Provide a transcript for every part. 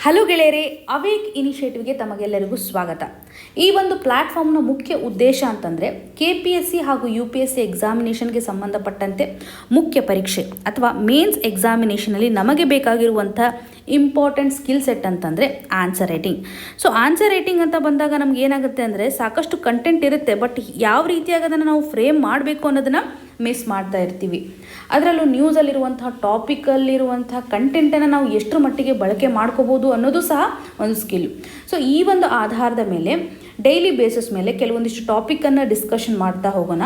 Hello ಗೆಳೆಯರೇ, awake ಇನಿಷಿಯೇಟಿವ್ಗೆ ತಮಗೆಲ್ಲರಿಗೂ ಸ್ವಾಗತ. ಈ ಒಂದು ಪ್ಲ್ಯಾಟ್ಫಾರ್ಮ್ನ ಮುಖ್ಯ ಉದ್ದೇಶ ಅಂತಂದರೆ KPSC ಹಾಗೂ UPSC ಎಕ್ಸಾಮಿನೇಷನ್ಗೆ ಸಂಬಂಧಪಟ್ಟಂತೆ ಮುಖ್ಯ ಪರೀಕ್ಷೆ ಅಥವಾ ಮೇನ್ಸ್ ಎಕ್ಸಾಮಿನೇಷನಲ್ಲಿ ನಮಗೆ ಬೇಕಾಗಿರುವಂಥ ಇಂಪಾರ್ಟೆಂಟ್ ಸ್ಕಿಲ್ ಸೆಟ್ ಅಂತಂದರೆ answer writing. So answer writing ಅಂತ ಬಂದಾಗ ನಮ್ಗೆ ಏನಾಗುತ್ತೆ ಅಂದರೆ ಸಾಕಷ್ಟು ಕಂಟೆಂಟ್ ಇರುತ್ತೆ, ಬಟ್ ಯಾವ ರೀತಿಯಾಗಿ ಅದನ್ನು ನಾವು ಫ್ರೇಮ್ ಮಾಡಬೇಕು ಅನ್ನೋದನ್ನು ಮಿಸ್ ಮಾಡ್ತಾ ಇರ್ತೀವಿ. ಅದರಲ್ಲೂ ನ್ಯೂಸಲ್ಲಿರುವಂಥ ಟಾಪಿಕಲ್ಲಿರುವಂಥ ಕಂಟೆಂಟನ್ನು ನಾವು ಎಷ್ಟರ ಮಟ್ಟಿಗೆ ಬಳಕೆ ಮಾಡ್ಕೋಬೋದು ಅನ್ನೋದು ಸಹ ಒಂದು ಸ್ಕಿಲ್. ಸೊ ಈ ಒಂದು ಆಧಾರದ ಮೇಲೆ ಡೈಲಿ ಬೇಸಿಸ್ ಮೇಲೆ ಕೆಲವೊಂದಿಷ್ಟು ಟಾಪಿಕನ್ನು ಡಿಸ್ಕಷನ್ ಮಾಡ್ತಾ ಹೋಗೋಣ.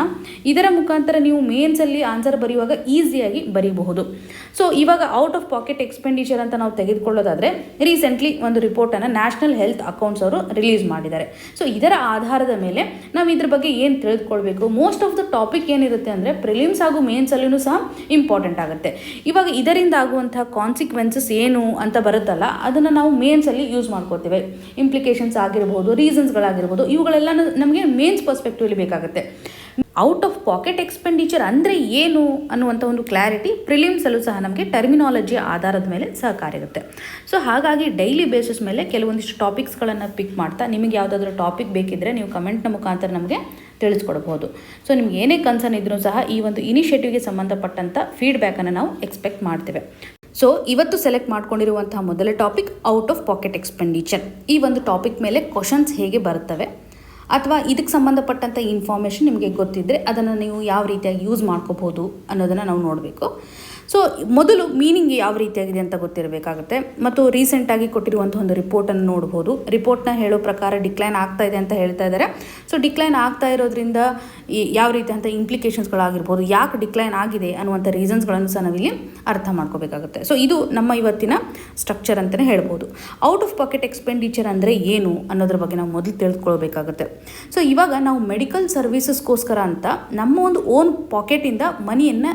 ಇದರ ಮುಖಾಂತರ ನೀವು ಮೇನ್ಸಲ್ಲಿ ಆನ್ಸರ್ ಬರೆಯುವಾಗ ಈಸಿಯಾಗಿ ಬರೀಬಹುದು. ಸೊ ಇವಾಗ ಔಟ್ ಆಫ್ ಪಾಕೆಟ್ ಎಕ್ಸ್ಪೆಂಡಿಚರ್ ಅಂತ ನಾವು ತೆಗೆದುಕೊಳ್ಳೋದಾದರೆ ರೀಸೆಂಟ್ಲಿ ಒಂದು ರಿಪೋರ್ಟನ್ನು ನ್ಯಾಷನಲ್ ಹೆಲ್ತ್ ಅಕೌಂಟ್ಸ್ ಅವರು ರಿಲೀಸ್ ಮಾಡಿದ್ದಾರೆ. ಸೊ ಇದರ ಆಧಾರದ ಮೇಲೆ ನಾವು ಇದ್ರ ಬಗ್ಗೆ ಏನು ತಿಳಿದುಕೊಳ್ಬೇಕು, ಮೋಸ್ಟ್ ಆಫ್ ದ ಟಾಪಿಕ್ ಏನಿರುತ್ತೆ ಅಂದರೆ ಪ್ರಿಲಿಮ್ಸ್ ಹಾಗೂ ಮೇನ್ಸಲ್ಲೂ ಸಹ ಇಂಪಾರ್ಟೆಂಟ್ ಆಗುತ್ತೆ. ಇವಾಗ ಇದರಿಂದ ಆಗುವಂಥ ಕಾನ್ಸಿಕ್ವೆನ್ಸಸ್ ಏನು ಅಂತ ಬರುತ್ತಲ್ಲ, ಅದನ್ನು ನಾವು ಮೇನ್ಸಲ್ಲಿ ಯೂಸ್ ಮಾಡ್ಕೋತೀವಿ. ಇಂಪ್ಲಿಕೇಶನ್ಸ್ ಆಗಿರ್ಬೋದು, ರೀಸನ್ಸ್ಗಳಾಗಿರ್ಬೋದು, ಇವುಗಳೆಲ್ಲ ನಮಗೆ ಮೇನ್ಸ್ ಪರ್ಸ್ಪೆಕ್ಟಿವಲ್ಲಿ ಬೇಕಾಗುತ್ತೆ. ಔಟ್ ಆಫ್ ಪಾಕೆಟ್ ಎಕ್ಸ್ಪೆಂಡಿಚರ್ ಅಂದರೆ ಏನು ಅನ್ನುವಂಥ ಒಂದು ಕ್ಲಾರಿಟಿ ಪ್ರಿಲಿಮ್ಸಲ್ಲೂ ಸಹ ನಮಗೆ ಟರ್ಮಿನಾಲಜಿಯ ಆಧಾರದ ಮೇಲೆ ಸಹಕಾರಿಯಾಗುತ್ತೆ. ಸೊ ಹಾಗಾಗಿ ಡೈಲಿ ಬೇಸಿಸ್ ಮೇಲೆ ಕೆಲವೊಂದಿಷ್ಟು ಟಾಪಿಕ್ಸ್ಗಳನ್ನು ಪಿಕ್ ಮಾಡ್ತಾ ನಿಮಗೆ ಯಾವುದಾದ್ರೂ ಟಾಪಿಕ್ ಬೇಕಿದ್ದರೆ ನೀವು ಕಮೆಂಟ್ನ ಮುಖಾಂತರ ನಮಗೆ ತಿಳಿಸ್ಕೊಡ್ಬೋದು. ಸೊ ನಿಮ್ಗೆ ಏನೇ ಕನ್ಸರ್ನ್ ಇದ್ರೂ ಸಹ ಈ ಒಂದು ಇನಿಷಿಯೇಟಿವ್ಗೆ ಸಂಬಂಧಪಟ್ಟಂಥ ಫೀಡ್ಬ್ಯಾಕನ್ನು ನಾವು ಎಕ್ಸ್ಪೆಕ್ಟ್ ಮಾಡ್ತೇವೆ. ಸೊ ಇವತ್ತು ಸೆಲೆಕ್ಟ್ ಮಾಡ್ಕೊಂಡಿರುವಂತಹ ಮೊದಲ topic out of packet expenditure. ಈ ಒಂದು ಟಾಪಿಕ್ ಮೇಲೆ ಕ್ವಶನ್ಸ್ ಹೇಗೆ ಬರುತ್ತವೆ ಅಥವಾ ಇದಕ್ಕೆ ಸಂಬಂಧಪಟ್ಟಂಥ ಇನ್ಫಾರ್ಮೇಷನ್ ನಿಮಗೆ ಗೊತ್ತಿದ್ದರೆ ಅದನ್ನು ನೀವು ಯಾವ ರೀತಿಯಾಗಿ ಯೂಸ್ ಮಾಡ್ಕೋಬೋದು ಅನ್ನೋದನ್ನು ನಾವು ನೋಡಬೇಕು. ಸೊ ಮೊದಲು ಮೀನಿಂಗ್ ಯಾವ ರೀತಿಯಾಗಿದೆ ಅಂತ ಗೊತ್ತಿರಬೇಕಾಗುತ್ತೆ. ಮತ್ತು ರೀಸೆಂಟಾಗಿ ಕೊಟ್ಟಿರುವಂಥ ಒಂದು ರಿಪೋರ್ಟನ್ನು ನೋಡ್ಬೋದು. ರಿಪೋರ್ಟ್ನ ಹೇಳೋ ಪ್ರಕಾರ ಡಿಕ್ಲೈನ್ ಆಗ್ತಾ ಇದೆ ಅಂತ ಹೇಳ್ತಾ ಇದ್ದಾರೆ. ಸೊ ಡಿಕ್ಲೈನ್ ಆಗ್ತಾ ಇರೋದ್ರಿಂದ ಯಾವ ರೀತಿಯಂಥ ಇಂಪ್ಲಿಕೇಶನ್ಸ್ಗಳಾಗಿರ್ಬೋದು, ಯಾಕೆ ಡಿಕ್ಲೈನ್ ಆಗಿದೆ ಅನ್ನುವಂಥ ರೀಸನ್ಸ್ಗಳನ್ನು ಸಹ ನಾವಿಲ್ಲಿ ಅರ್ಥ ಮಾಡ್ಕೋಬೇಕಾಗುತ್ತೆ. ಸೊ ಇದು ನಮ್ಮ ಇವತ್ತಿನ ಸ್ಟ್ರಕ್ಚರ್ ಅಂತಲೇ ಹೇಳ್ಬೋದು. ಔಟ್ ಆಫ್ ಪಾಕೆಟ್ ಎಕ್ಸ್ಪೆಂಡಿಚರ್ ಅಂದರೆ ಏನು ಅನ್ನೋದ್ರ ಬಗ್ಗೆ ನಾವು ಮೊದಲು ತಿಳ್ಕೊಳ್ಬೇಕಾಗುತ್ತೆ. ಸೊ ಇವಾಗ ನಾವು ಮೆಡಿಕಲ್ ಸರ್ವೀಸಸ್ಗೋಸ್ಕರ ಅಂತ ನಮ್ಮ ಒಂದು ಓನ್ ಪಾಕೆಟಿಂದ ಮನಿಯನ್ನು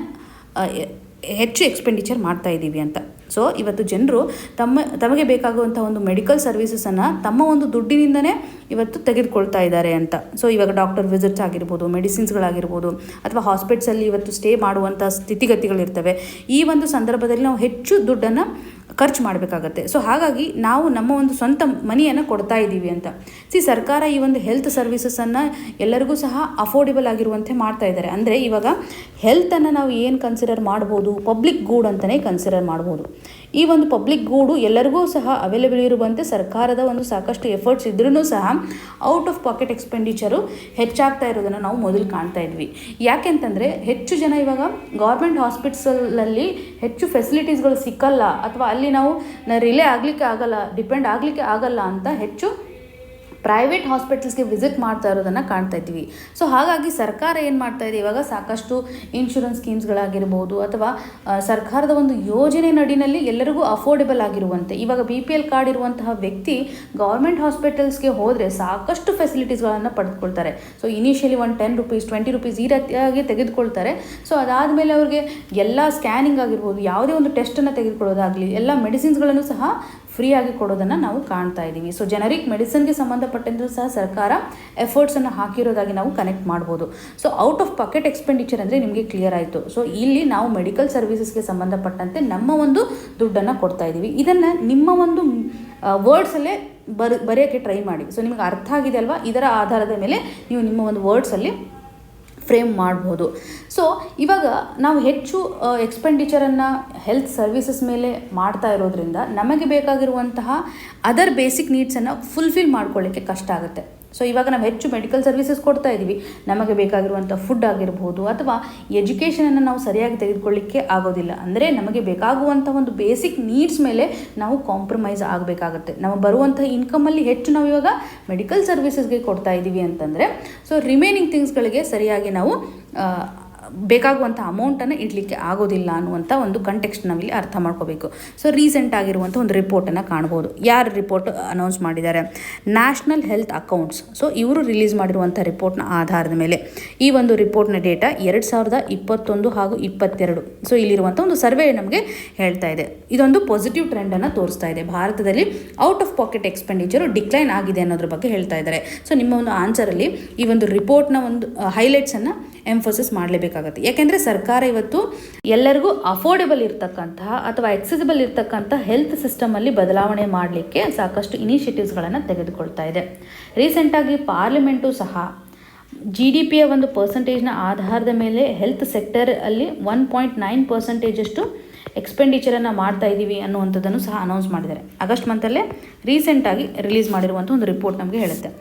ಹೆಚ್ಚು ಎಕ್ಸ್ಪೆಂಡಿಚರ್ ಮಾಡ್ತಾ ಇದ್ದೀವಿ ಅಂತ. ಸೊ ಇವತ್ತು ಜನರು ತಮಗೆ ಬೇಕಾಗುವಂಥ ಒಂದು ಮೆಡಿಕಲ್ ಸರ್ವೀಸಸನ್ನು ತಮ್ಮ ಒಂದು ದುಡ್ಡಿನಿಂದನೇ ಇವತ್ತು ತೆಗೆದುಕೊಳ್ತಾ ಇದ್ದಾರೆ ಅಂತ. ಸೊ ಇವಾಗ ಡಾಕ್ಟರ್ ವಿಸಿಟ್ಸ್ ಆಗಿರ್ಬೋದು, ಮೆಡಿಸಿನ್ಸ್ಗಳಾಗಿರ್ಬೋದು, ಅಥವಾ ಹಾಸ್ಪಿಟ್ಸಲ್ಲಿ ಇವತ್ತು ಸ್ಟೇ ಮಾಡುವಂಥ ಸ್ಥಿತಿಗತಿಗಳಿರ್ತವೆ. ಈ ಒಂದು ಸಂದರ್ಭದಲ್ಲಿ ನಾವು ಹೆಚ್ಚು ದುಡ್ಡನ್ನು ಖರ್ಚು ಮಾಡಬೇಕಾಗತ್ತೆ. ಸೊ ಹಾಗಾಗಿ ನಾವು ನಮ್ಮ ಒಂದು ಸ್ವಂತ ಮನಿಯನ್ನು ಕೊಡ್ತಾ ಇದ್ದೀವಿ ಅಂತ. ಸರ್ಕಾರ ಈ ಒಂದು ಹೆಲ್ತ್ ಸರ್ವೀಸಸನ್ನು ಎಲ್ಲರಿಗೂ ಸಹ ಅಫೋರ್ಡೆಬಲ್ ಆಗಿರುವಂತೆ ಮಾಡ್ತಾ ಇದ್ದಾರೆ. ಅಂದರೆ ಇವಾಗ ಹೆಲ್ತನ್ನು ನಾವು ಏನು ಕನ್ಸಿಡರ್ ಮಾಡ್ಬೋದು, ಪಬ್ಲಿಕ್ ಗೂಡ್ ಅಂತಲೇ ಕನ್ಸಿಡರ್ ಮಾಡ್ಬೋದು. ಈ ಒಂದು ಪಬ್ಲಿಕ್ ಗೂಡು ಎಲ್ಲರಿಗೂ ಸಹ ಅವೈಲೇಬಲ್ ಇರುವಂತೆ ಸರ್ಕಾರದ ಒಂದು ಸಾಕಷ್ಟು ಎಫರ್ಟ್ಸ್ ಇದ್ರೂ ಸಹ ಔಟ್ ಆಫ್ ಪಾಕೆಟ್ ಎಕ್ಸ್ಪೆಂಡಿಚರು ಹೆಚ್ಚಾಗ್ತಾ ಇರೋದನ್ನು ನಾವು ಮೊದಲು ಕಾಣ್ತಾ ಇದ್ವಿ. ಯಾಕೆಂತಂದರೆ ಹೆಚ್ಚು ಜನ ಇವಾಗ ಗೌರ್ಮೆಂಟ್ ಹಾಸ್ಪಿಟಲ್ಸಲ್ಲಿ ಹೆಚ್ಚು ಫೆಸಿಲಿಟೀಸ್ಗಳು ಸಿಕ್ಕಲ್ಲ, ಅಥವಾ ಅಲ್ಲಿ ನಾವು ರಿಲೇ ಆಗಲಿಕ್ಕೆ ಆಗಲ್ಲ, ಡಿಪೆಂಡ್ ಆಗಲಿಕ್ಕೆ ಆಗಲ್ಲ ಅಂತ ಹೆಚ್ಚು ಪ್ರೈವೇಟ್ ಹಾಸ್ಪಿಟಲ್ಸ್ಗೆ ವಿಸಿಟ್ ಮಾಡ್ತಾ ಇರೋದನ್ನು ಕಾಣ್ತಾ ಇದ್ದೀವಿ. ಸೊ ಹಾಗಾಗಿ ಸರ್ಕಾರ ಏನು ಮಾಡ್ತಾ ಇದೆ, ಇವಾಗ ಸಾಕಷ್ಟು ಇನ್ಶೂರೆನ್ಸ್ ಸ್ಕೀಮ್ಸ್ಗಳಾಗಿರ್ಬೋದು, ಅಥವಾ ಸರ್ಕಾರದ ಒಂದು ಯೋಜನೆ ನಡಿನಲ್ಲಿ ಎಲ್ಲರಿಗೂ ಅಫೋರ್ಡೆಬಲ್ ಆಗಿರುವಂತೆ ಇವಾಗ BPL ಕಾರ್ಡ್ ಇರುವಂತಹ ವ್ಯಕ್ತಿ ಗೌರ್ಮೆಂಟ್ ಹಾಸ್ಪಿಟಲ್ಸ್ಗೆ ಹೋದರೆ ಸಾಕಷ್ಟು ಫೆಸಿಲಿಟೀಸ್ಗಳನ್ನು ಪಡೆದುಕೊಳ್ತಾರೆ. ಸೊ ಇನಿಷಿಯಲಿ ಒಂದು 10 ರೂಪೀಸ್ 20 ರೂಪೀಸ್ ಈ ರೀತಿಯಾಗಿ ತೆಗೆದುಕೊಳ್ತಾರೆ. ಸೊ ಅದಾದಮೇಲೆ ಅವ್ರಿಗೆ ಎಲ್ಲ ಸ್ಕ್ಯಾನಿಂಗ್ ಆಗಿರ್ಬೋದು, ಯಾವುದೇ ಒಂದು ಟೆಸ್ಟನ್ನು ತೆಗೆದುಕೊಳ್ಳೋದಾಗಲಿ, ಎಲ್ಲ ಮೆಡಿಸಿನ್ಸ್ಗಳನ್ನು ಸಹ ಫ್ರೀಯಾಗಿ ಕೊಡೋದನ್ನು ನಾವು ಕಾಣ್ತಾ ಇದ್ದೀವಿ. ಸೊ ಜನರಿಕ್ ಮೆಡಿಸಿನ್ಗೆ ಸಂಬಂಧಪಟ್ಟಂತೆ ಸಹ ಸರ್ಕಾರ ಎಫರ್ಟ್ಸನ್ನು ಹಾಕಿರೋದಾಗಿ ನಾವು ಕನೆಕ್ಟ್ ಮಾಡ್ಬೋದು. So out of packet expenditure ಅಂದರೆ ನಿಮಗೆ ಕ್ಲಿಯರ್ ಆಯಿತು. ಸೊ ಇಲ್ಲಿ ನಾವು ಮೆಡಿಕಲ್ ಸರ್ವಿಸಸ್ಗೆ ಸಂಬಂಧಪಟ್ಟಂತೆ ನಮ್ಮ ಒಂದು ದುಡ್ಡನ್ನು ಕೊಡ್ತಾ ಇದ್ದೀವಿ. ಇದನ್ನು ನಿಮ್ಮ ಒಂದು ವರ್ಡ್ಸಲ್ಲೇ ಬರೆಯೋಕ್ಕೆ ಟ್ರೈ ಮಾಡಿ. ಸೊ ನಿಮಗೆ ಅರ್ಥ ಆಗಿದೆ ಅಲ್ವಾ? ಇದರ ಆಧಾರದ ಮೇಲೆ ನೀವು ನಿಮ್ಮ ಒಂದು ವರ್ಡ್ಸಲ್ಲಿ ಫ್ರೇಮ್ ಮಾಡ್ಬೋದು. ಸೊ ಇವಾಗ ನಾವು ಹೆಚ್ಚು ಎಕ್ಸ್ಪೆಂಡಿಚರನ್ನು ಹೆಲ್ತ್ ಸರ್ವಿಸಸ್ ಮೇಲೆ ಮಾಡ್ತಾ ಇರೋದ್ರಿಂದ ನಮಗೆ ಬೇಕಾಗಿರುವಂತಹ ಅದರ್ ಬೇಸಿಕ್ ನೀಡ್ಸನ್ನು ಫುಲ್ಫಿಲ್ ಮಾಡ್ಕೊಳ್ಳಿಕ್ಕೆ ಕಷ್ಟ ಆಗುತ್ತೆ. ಸೊ ಇವಾಗ ನಾವು ಹೆಚ್ಚು ಮೆಡಿಕಲ್ ಸರ್ವಿಸಸ್ ಕೊಡ್ತಾ ಇದ್ದೀವಿ, ನಮಗೆ ಬೇಕಾಗಿರುವಂಥ ಫುಡ್ ಆಗಿರ್ಬೋದು ಅಥವಾ ಎಜುಕೇಷನನ್ನು ನಾವು ಸರಿಯಾಗಿ ತೆಗೆದುಕೊಳ್ಳಿಕ್ಕೆ ಆಗೋದಿಲ್ಲ. ಅಂದರೆ ನಮಗೆ ಬೇಕಾಗುವಂಥ ಒಂದು ಬೇಸಿಕ್ ನೀಡ್ಸ್ ಮೇಲೆ ನಾವು ಕಾಂಪ್ರಮೈಸ್ ಆಗಬೇಕಾಗತ್ತೆ. ನಾವು ಬರುವಂಥ ಇನ್ಕಮಲ್ಲಿ ಹೆಚ್ಚು ನಾವು ಇವಾಗ ಮೆಡಿಕಲ್ ಸರ್ವಿಸಸ್ಗೆ ಕೊಡ್ತಾ ಇದ್ದೀವಿ ಅಂತಂದರೆ ಸೊ ರಿಮೈನಿಂಗ್ ಥಿಂಗ್ಸ್ಗಳಿಗೆ ಸರಿಯಾಗಿ ನಾವು ಬೇಕಾಗುವಂಥ ಅಮೌಂಟನ್ನು ಇಡಲಿಕ್ಕೆ ಆಗೋದಿಲ್ಲ ಅನ್ನುವಂಥ ಒಂದು ಕಂಟೆಕ್ಸ್ಟ್ ನಾವಿಲ್ಲಿ ಅರ್ಥ ಮಾಡ್ಕೋಬೇಕು. ಸೊ ರೀಸೆಂಟ್ ಆಗಿರುವಂಥ ಒಂದು ರಿಪೋರ್ಟನ್ನು ಕಾಣ್ಬೋದು. ಯಾರು ರಿಪೋರ್ಟ್ ಅನೌನ್ಸ್ ಮಾಡಿದ್ದಾರೆ? National health accounts. ಸೊ ಇವರು ರಿಲೀಸ್ ಮಾಡಿರುವಂಥ ರಿಪೋರ್ಟ್ನ ಆಧಾರದ ಮೇಲೆ ಈ ಒಂದು ರಿಪೋರ್ಟ್ನ ಡೇಟಾ 2021 ಹಾಗೂ 22. ಸೊ ಇಲ್ಲಿರುವಂಥ ಒಂದು ಸರ್ವೆ ನಮಗೆ ಹೇಳ್ತಾ ಇದೆ. ಇದೊಂದು ಪಾಸಿಟಿವ್ ಟ್ರೆಂಡನ್ನು ತೋರಿಸ್ತಾ ಇದೆ. ಭಾರತದಲ್ಲಿ out of packet expenditure decline ಆಗಿದೆ ಅನ್ನೋದ್ರ ಬಗ್ಗೆ ಹೇಳ್ತಾ ಇದ್ದಾರೆ. ಸೊ ನಿಮ್ಮ ಒಂದು ಆನ್ಸರಲ್ಲಿ ಈ ಒಂದು ರಿಪೋರ್ಟ್ನ ಒಂದು ಹೈಲೈಟ್ಸನ್ನು ಎಂಫೋಸಿಸ್ ಮಾಡಲೇಬೇಕಾಗುತ್ತೆ. ಯಾಕೆಂದರೆ ಸರ್ಕಾರ ಇವತ್ತು ಎಲ್ಲರಿಗೂ ಅಫೋರ್ಡೆಬಲ್ ಇರ್ತಕ್ಕಂತಹ ಅಥವಾ ಎಕ್ಸೆಸಿಬಲ್ ಇರ್ತಕ್ಕಂಥ ಹೆಲ್ತ್ ಸಿಸ್ಟಮಲ್ಲಿ ಬದಲಾವಣೆ ಮಾಡಲಿಕ್ಕೆ ಸಾಕಷ್ಟು ಇನಿಷಿಯೇಟಿವ್ಸ್ಗಳನ್ನು ತೆಗೆದುಕೊಳ್ತಾ ಇದೆ. ರೀಸೆಂಟಾಗಿ ಪಾರ್ಲಿಮೆಂಟು ಸಹ GDPಯ ಒಂದು ಪರ್ಸೆಂಟೇಜ್ನ ಆಧಾರದ ಮೇಲೆ ಹೆಲ್ತ್ ಸೆಕ್ಟರ್ ಅಲ್ಲಿ 1.9% ಎಕ್ಸ್ಪೆಂಡಿಚರನ್ನು ಮಾಡ್ತಾ ಇದ್ದೀವಿ ಅನ್ನುವಂಥದ್ದನ್ನು ಸಹ ಅನೌನ್ಸ್ ಮಾಡಿದ್ದಾರೆ. ಆಗಸ್ಟ್ ಮಂತಲ್ಲೇ ರೀಸೆಂಟಾಗಿ ರಿಲೀಸ್ ಮಾಡಿರುವಂಥ ಒಂದು ರಿಪೋರ್ಟ್ ನಮಗೆ ಹೇಳುತ್ತೆ.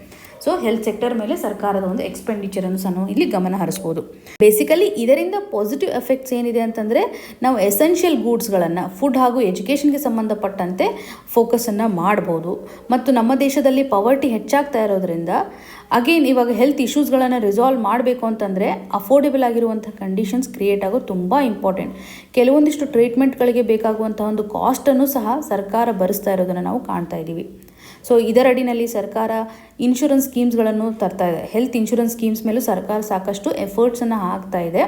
ಸೊ ಹೆಲ್ತ್ ಸೆಕ್ಟರ್ ಮೇಲೆ ಸರ್ಕಾರದ ಒಂದು ಎಕ್ಸ್ಪೆಂಡಿಚರನ್ನು ಸಹ ಇಲ್ಲಿ ಗಮನ ಹರಿಸ್ಬೋದು. ಬೇಸಿಕಲಿ ಇದರಿಂದ ಪಾಸಿಟಿವ್ ಎಫೆಕ್ಟ್ಸ್ ಏನಿದೆ ಅಂತಂದರೆ, ನಾವು ಎಸೆನ್ಷಿಯಲ್ ಗೂಡ್ಸ್ಗಳನ್ನು ಫುಡ್ ಹಾಗೂ ಎಜುಕೇಷನ್ಗೆ ಸಂಬಂಧಪಟ್ಟಂತೆ ಫೋಕಸನ್ನು ಮಾಡ್ಬೋದು. ಮತ್ತು ನಮ್ಮ ದೇಶದಲ್ಲಿ ಪವರ್ಟಿ ಹೆಚ್ಚಾಗ್ತಾ ಇರೋದ್ರಿಂದ ಅಗೇನ್ ಇವಾಗ ಹೆಲ್ತ್ ಇಶ್ಯೂಸ್ಗಳನ್ನು ರಿಸಾಲ್ವ್ ಮಾಡಬೇಕು ಅಂತಂದರೆ ಅಫೋರ್ಡೆಬಲ್ ಆಗಿರುವಂಥ ಕಂಡೀಷನ್ಸ್ ಕ್ರಿಯೇಟ್ ಆಗೋದು ತುಂಬ ಇಂಪಾರ್ಟೆಂಟ್. ಕೆಲವೊಂದಿಷ್ಟು ಟ್ರೀಟ್ಮೆಂಟ್ಗಳಿಗೆ ಬೇಕಾಗುವಂಥ ಒಂದು ಕಾಸ್ಟನ್ನು ಸಹ ಸರ್ಕಾರ ಭರಿಸ್ತಾ ಇರೋದನ್ನು ನಾವು ಕಾಣ್ತಾ ಇದ್ದೀವಿ. ಸೊ ಇದರಡಿನಲ್ಲಿ ಸರ್ಕಾರ ಇನ್ಶೂರೆನ್ಸ್ ಸ್ಕೀಮ್ಸ್ಗಳನ್ನು ತರ್ತಾ ಇದೆ. ಹೆಲ್ತ್ ಇನ್ಶೂರೆನ್ಸ್ ಸ್ಕೀಮ್ಸ್ ಮೇಲೂ ಸರ್ಕಾರ ಸಾಕಷ್ಟು ಎಫರ್ಟ್ಸನ್ನು ಹಾಕ್ತಾ ಇದೆ.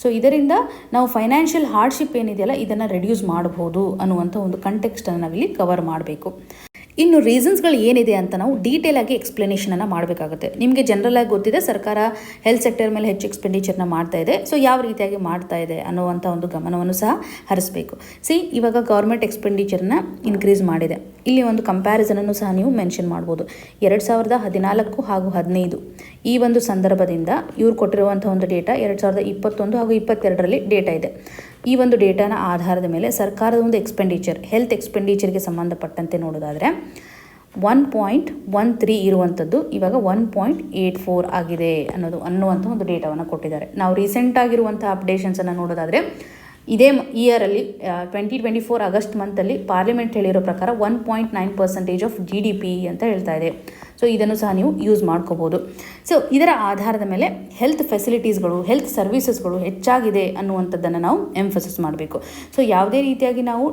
ಸೊ ಇದರಿಂದ ನಾವು ಫೈನಾನ್ಷಿಯಲ್ ಹಾರ್ಡ್ಶಿಪ್ ಏನಿದೆಯಲ್ಲ ಇದನ್ನು ರೆಡ್ಯೂಸ್ ಮಾಡಬಹುದು ಅನ್ನುವಂಥ ಒಂದು ಕಂಟೆಕ್ಸ್ಟನ್ನು ನಾವಿಲ್ಲಿ ಕವರ್ ಮಾಡಬೇಕು. ಇನ್ನು ರೀಸನ್ಸ್ಗಳು ಏನಿದೆ ಅಂತ ನಾವು ಡೀಟೇಲ್ ಆಗಿ ಎಕ್ಸ್ಪ್ಲನೇಷನನ್ನು ಮಾಡಬೇಕಾಗುತ್ತೆ. ನಿಮಗೆ ಜನರಲ್ ಆಗಿ ಗೊತ್ತಿದೆ ಸರ್ಕಾರ ಹೆಲ್ತ್ ಸೆಕ್ಟರ್ ಮೇಲೆ ಹೆಚ್ಚು ಎಕ್ಸ್ಪೆಂಡಿಚರ್ನ ಮಾಡ್ತಾ ಇದೆ. ಸೊ ಯಾವ ರೀತಿಯಾಗಿ ಮಾಡ್ತಾ ಇದೆ ಅನ್ನುವಂಥ ಒಂದು ಗಮನವನ್ನು ಸಹ ಹರಿಸಬೇಕು. ಇವಾಗ ಗೌರ್ಮೆಂಟ್ ಎಕ್ಸ್ಪೆಂಡಿಚರ್ನ ಇನ್ಕ್ರೀಸ್ ಮಾಡಿದೆ. ಇಲ್ಲಿ ಒಂದು ಕಂಪ್ಯಾರಿಸನನ್ನು ಸಹ ನೀವು ಮೆನ್ಷನ್ ಮಾಡ್ಬೋದು. 2014 ಹಾಗೂ 15 ಈ ಒಂದು ಸಂದರ್ಭದಿಂದ ಇವ್ರು ಕೊಟ್ಟಿರುವಂಥ ಒಂದು ಡೇಟಾ 2021 ಹಾಗೂ 22ರಲ್ಲಿ ಡೇಟಾ ಇದೆ. ಈ ಒಂದು ಡೇಟಾನ ಆಧಾರದ ಮೇಲೆ ಸರ್ಕಾರದ ಒಂದು ಹೆಲ್ತ್ ಎಕ್ಸ್ಪೆಂಡಿಚರ್ಗೆ ಸಂಬಂಧಪಟ್ಟಂತೆ ನೋಡೋದಾದರೆ 1.13 ಇರುವಂಥದ್ದು ಇವಾಗ 1.84 ಆಗಿದೆ ಅನ್ನುವಂಥ ಒಂದು ಡೇಟಾವನ್ನು ಕೊಟ್ಟಿದ್ದಾರೆ. ನಾವು ರೀಸೆಂಟಾಗಿರುವಂಥ ಅಪ್ಡೇಷನ್ಸನ್ನು ನೋಡೋದಾದರೆ ಇದೇ ಇಯರಲ್ಲಿ 2024 ಆಗಸ್ಟ್ ಮಂತಲ್ಲಿ ಪಾರ್ಲಿಮೆಂಟ್ ಹೇಳಿರೋ ಪ್ರಕಾರ 1.9% ಆಫ್ GDP ಅಂತ ಹೇಳ್ತಾ ಇದೆ. ಸೊ ಇದನ್ನು ಸಹ ನೀವು ಯೂಸ್ ಮಾಡ್ಕೋಬೋದು. ಸೊ ಇದರ ಆಧಾರದ ಮೇಲೆ ಹೆಲ್ತ್ ಫೆಸಿಲಿಟೀಸ್ಗಳು, ಹೆಲ್ತ್ ಸರ್ವಿಸಸ್ಗಳು ಹೆಚ್ಚಾಗಿದೆ ಅನ್ನುವಂಥದ್ದನ್ನು ನಾವು ಎಂಫಸಿಸ್ ಮಾಡಬೇಕು. ಸೊ ಯಾವುದೇ ರೀತಿಯಾಗಿ ನಾವು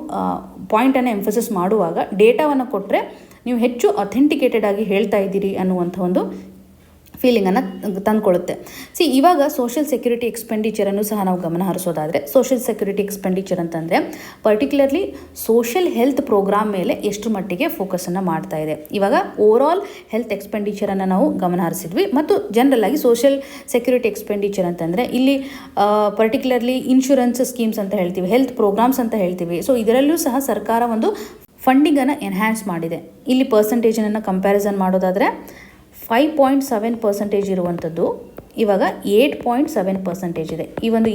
ಪಾಯಿಂಟನ್ನು ಎಂಫಸಿಸ್ ಮಾಡುವಾಗ ಡೇಟಾವನ್ನು ಕೊಟ್ಟರೆ ನೀವು ಹೆಚ್ಚು ಅಥೆಂಟಿಕೇಟೆಡ್ ಆಗಿ ಹೇಳ್ತಾ ಇದ್ದೀರಿ ಅನ್ನುವಂಥ ಒಂದು ಫೀಲಿಂಗನ್ನು ತಂದುಕೊಳ್ಳುತ್ತೆ. ಇವಾಗ ಸೋಷಿಯಲ್ ಸೆಕ್ಯೂರಿಟಿ ಎಕ್ಸ್ಪೆಂಡಿಚರನ್ನು ಸಹ ನಾವು ಗಮನ ಹರಿಸೋದಾದರೆ, ಸೋಷಿಯಲ್ ಸೆಕ್ಯೂರಿಟಿ ಎಕ್ಸ್ಪೆಂಡಿಚರ್ ಅಂತಂದರೆ ಪರ್ಟಿಕ್ಯುಲರ್ಲಿ ಸೋಷಿಯಲ್ ಹೆಲ್ತ್ ಪ್ರೋಗ್ರಾಮ್ ಮೇಲೆ ಎಷ್ಟು ಮಟ್ಟಿಗೆ ಫೋಕಸನ್ನು ಮಾಡ್ತಾ ಇದೆ. ಇವಾಗ ಓವರಾಲ್ ಹೆಲ್ತ್ ಎಕ್ಸ್ಪೆಂಡಿಚರನ್ನು ನಾವು ಗಮನ ಹರಿಸಿದ್ವಿ. ಮತ್ತು ಜನರಲ್ ಆಗಿ ಸೋಷಿಯಲ್ ಸೆಕ್ಯೂರಿಟಿ ಎಕ್ಸ್ಪೆಂಡಿಚರ್ ಅಂತಂದರೆ ಇಲ್ಲಿ ಪರ್ಟಿಕ್ಯುಲರ್ಲಿ ಇನ್ಶೂರೆನ್ಸ್ ಸ್ಕೀಮ್ಸ್ ಅಂತ ಹೇಳ್ತೀವಿ, ಹೆಲ್ತ್ ಪ್ರೋಗ್ರಾಮ್ಸ್ ಅಂತ ಹೇಳ್ತೀವಿ. ಸೊ ಇದರಲ್ಲೂ ಸಹ ಸರ್ಕಾರ ಒಂದು ಫಂಡಿಂಗನ್ನು ಎನ್ಹ್ಯಾನ್ಸ್ ಮಾಡಿದೆ. ಇಲ್ಲಿ ಪರ್ಸೆಂಟೇಜನ್ನು ಕಂಪ್ಯಾರಿಸನ್ ಮಾಡೋದಾದರೆ 5.7% ಇರುವಂಥದ್ದು ಇವಾಗ 8.7% ಇದೆ. ಈ ಒಂದು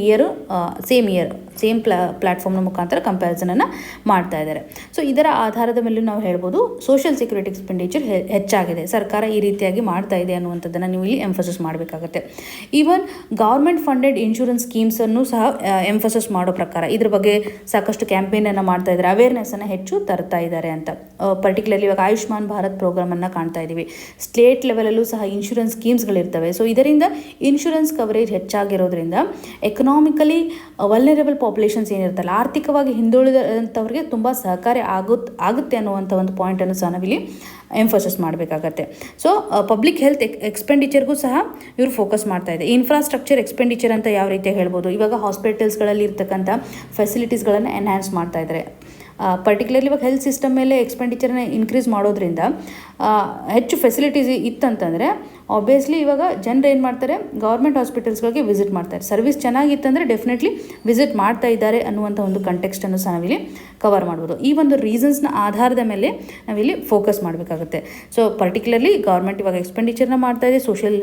ಸೇಮ್ ಪ್ಲ್ಯಾಟ್ಫಾರ್ಮ್ನ ಮುಖಾಂತರ ಕಂಪ್ಯಾರಿಸನನ್ನು ಮಾಡ್ತಾ ಇದ್ದಾರೆ. ಸೊ ಇದರ ಆಧಾರದ ಮೇಲೂ ನಾವು ಹೇಳ್ಬೋದು ಸೋಷಿಯಲ್ ಸೆಕ್ಯೂರಿಟಿ ಎಕ್ಸ್ಪೆಂಡಿಚರ್ ಹೆಚ್ಚಾಗಿದೆ, ಸರ್ಕಾರ ಈ ರೀತಿಯಾಗಿ ಮಾಡ್ತಾ ಇದೆ ಅನ್ನುವಂಥದ್ದನ್ನು ನೀವು ಇಲ್ಲಿ ಎಂಫಸಿಸ್ ಮಾಡಬೇಕಾಗುತ್ತೆ. ಈವನ್ ಗೌರ್ಮೆಂಟ್ ಫಂಡೆಡ್ ಇನ್ಶೂರೆನ್ಸ್ ಸ್ಕೀಮ್ಸನ್ನು ಸಹ ಎಂಫಸಿಸ್ ಮಾಡೋ ಪ್ರಕಾರ ಇದ್ರ ಬಗ್ಗೆ ಸಾಕಷ್ಟು ಕ್ಯಾಂಪೇನನ್ನು ಮಾಡ್ತಾ ಇದ್ದಾರೆ, ಅವೇರ್ನೆಸ್ಸನ್ನು ಹೆಚ್ಚು ತರ್ತಾ ಇದ್ದಾರೆ ಅಂತ. ಪರ್ಟಿಕ್ಯುಲರ್ಲಿ ಇವಾಗ ಆಯುಷ್ಮಾನ್ ಭಾರತ್ ಪ್ರೋಗ್ರಾಮನ್ನು ಕಾಣ್ತಾ ಇದ್ದೀವಿ. ಸ್ಟೇಟ್ ಲೆವೆಲಲ್ಲೂ ಸಹ ಇನ್ಶೂರೆನ್ಸ್ ಸ್ಕೀಮ್ಸ್ಗಳಿರ್ತವೆ. ಸೊ ಇದರಿಂದ ಇನ್ಶೂರೆನ್ಸ್ ಕವರೇಜ್ ಹೆಚ್ಚಾಗಿರೋದ್ರಿಂದ ಎಕನಾಮಿಕಲಿ ವಲ್ನರೇಬಲ್ ಪಾಪ್ಯುಲೇಷನ್ಸ್ ಏನಿರ್ತಲ್ಲ, ಆರ್ಥಿಕವಾಗಿ ಹಿಂದುಳಿದಂಥವ್ರಿಗೆ ತುಂಬ ಸಹಕಾರಿ ಆಗುತ್ತೆ ಅನ್ನುವಂಥ ಒಂದು ಪಾಯಿಂಟನ್ನು ಸಹ ನಾವಿಲ್ಲಿ ಎಂಫೋಸಿಸ್ ಮಾಡಬೇಕಾಗತ್ತೆ. ಸೊ ಪಬ್ಲಿಕ್ ಹೆಲ್ತ್ ಎಕ್ಸ್ಪೆಂಡಿಚರ್ಗೂ ಸಹ ಇವರು ಫೋಕಸ್ ಮಾಡ್ತಾ ಇದೆ. ಇನ್ಫ್ರಾಸ್ಟ್ರಕ್ಚರ್ ಎಕ್ಸ್ಪೆಂಡಿಚರ್ ಅಂತ ಯಾವ ರೀತಿ ಹೇಳ್ಬೋದು, ಇವಾಗ ಹಾಸ್ಪಿಟಲ್ಸ್ಗಳಲ್ಲಿ ಇರ್ತಕ್ಕಂಥ ಫೆಸಿಲಿಟೀಸ್ಗಳನ್ನು ಎನ್ಹ್ಯಾನ್ಸ್ ಮಾಡ್ತಾ ಇದ್ದಾರೆ. ಪರ್ಟಿಕ್ಯುಲರ್ಲಿ ಇವಾಗ ಹೆಲ್ತ್ ಸಿಸ್ಟಮ್ ಮೇಲೆ ಎಕ್ಸ್ಪೆಂಡಿಚರ್ನ ಇನ್ಕ್ರೀಸ್ ಮಾಡೋದ್ರಿಂದ ಹೆಚ್ಚು ಫೆಸಿಲಿಟೀಸ್ ಇತ್ತಂತಂದರೆ ಆಬ್ವಿಯಸ್ಲಿ ಇವಾಗ ಜನರು ಏನು ಮಾಡ್ತಾರೆ, ಗೌರ್ಮೆಂಟ್ ಹಾಸ್ಪಿಟಲ್ಸ್ಗಳಿಗೆ ವಿಸಿಟ್ ಮಾಡ್ತಾರೆ. ಸರ್ವಿಸ್ ಚೆನ್ನಾಗಿತ್ತಂದರೆ ಡೆಫಿನೆಟ್ಲಿ ವಿಸಿಟ್ ಮಾಡ್ತಾ ಇದ್ದಾರೆ ಅನ್ನುವಂಥ ಒಂದು ಕಂಟೆಕ್ಸ್ಟನ್ನು ಸಹ ನಾವಿಲ್ಲಿ ಕವರ್ ಮಾಡ್ಬೋದು. ಈ ಒಂದು ರೀಸನ್ಸ್ನ ಆಧಾರದ ಮೇಲೆ ನಾವಿಲ್ಲಿ ಫೋಕಸ್ ಮಾಡಬೇಕಾಗುತ್ತೆ. ಸೊ ಪರ್ಟಿಕ್ಯುಲರ್ಲಿ ಗೌರ್ಮೆಂಟ್ ಇವಾಗ ಎಕ್ಸ್ಪೆಂಡಿಚರ್ನ ಮಾಡ್ತಾ ಇದೆ, ಸೋಷಿಯಲ್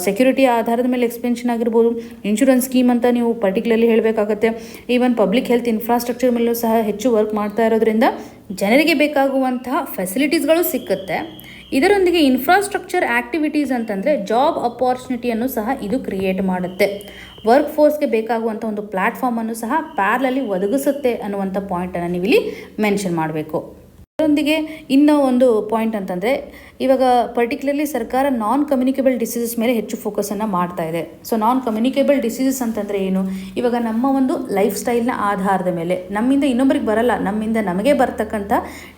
ಸೆಕ್ಯೂರಿಟಿ ಆಧಾರದ ಮೇಲೆ ಎಕ್ಸ್ಪೆನ್ಷನ್ ಆಗಿರ್ಬೋದು, ಇನ್ಶೂರೆನ್ಸ್ ಸ್ಕೀಮ್ ಅಂತ ನೀವು ಪರ್ಟಿಕ್ಯುಲರ್ಲಿ ಹೇಳಬೇಕಾಗುತ್ತೆ. ಈವನ್ ಪಬ್ಲಿಕ್ ಹೆಲ್ತ್ ಇನ್ಫ್ರಾಸ್ಟ್ರಕ್ಚರ್ ಮೇಲೂ ಸಹ ಹೆಚ್ಚು ವರ್ಕ್ ಮಾಡ್ತಾ ಇರೋದ್ರಿಂದ ಜನರಿಗೆ ಬೇಕಾಗುವಂತಹ ಫೆಸಿಲಿಟೀಸ್ಗಳು ಸಿಕ್ಕುತ್ತೆ. ಇದರೊಂದಿಗೆ ಇನ್ಫ್ರಾಸ್ಟ್ರಕ್ಚರ್ ಆ್ಯಕ್ಟಿವಿಟೀಸ್ ಅಂತಂದರೆ ಜಾಬ್ ಅಪಾರ್ಚುನಿಟಿಯನ್ನು ಸಹ ಇದು ಕ್ರಿಯೇಟ್ ಮಾಡುತ್ತೆ. ವರ್ಕ್ ಫೋರ್ಸ್ಗೆ ಬೇಕಾಗುವಂಥ ಒಂದು ಪ್ಲ್ಯಾಟ್ಫಾರ್ಮನ್ನು ಸಹ ಪ್ಯಾರಲಲ್ಲಿ ಒದಗಿಸುತ್ತೆ ಅನ್ನುವಂಥ ಪಾಯಿಂಟನ್ನು ನೀವು ಇಲ್ಲಿ ಮೆನ್ಷನ್ ಮಾಡಬೇಕು. ಇದರೊಂದಿಗೆ ಇನ್ನೂ ಒಂದು ಪಾಯಿಂಟ್ ಅಂತಂದರೆ ಇವಾಗ ಪರ್ಟಿಕ್ಯುಲರ್ಲಿ ಸರ್ಕಾರ ನಾನ್ ಕಮ್ಯುನಿಕೇಬಲ್ ಡಿಸೀಸಸ್ ಮೇಲೆ ಹೆಚ್ಚು ಫೋಕಸನ್ನು ಮಾಡ್ತಾ ಇದೆ. ಸೊ ನಾನ್ ಕಮ್ಯುನಿಕೇಬಲ್ ಡಿಸೀಸಸ್ ಅಂತಂದರೆ ಏನು, ಇವಾಗ ನಮ್ಮ ಒಂದು ಲೈಫ್ ಸ್ಟೈಲ್ನ ಆಧಾರದ ಮೇಲೆ ನಮ್ಮಿಂದ ಇನ್ನೊಬ್ಬರಿಗೆ ಬರಲ್ಲ, ನಮ್ಮಿಂದ ನಮಗೆ ಬರ್ತಕ್ಕಂಥ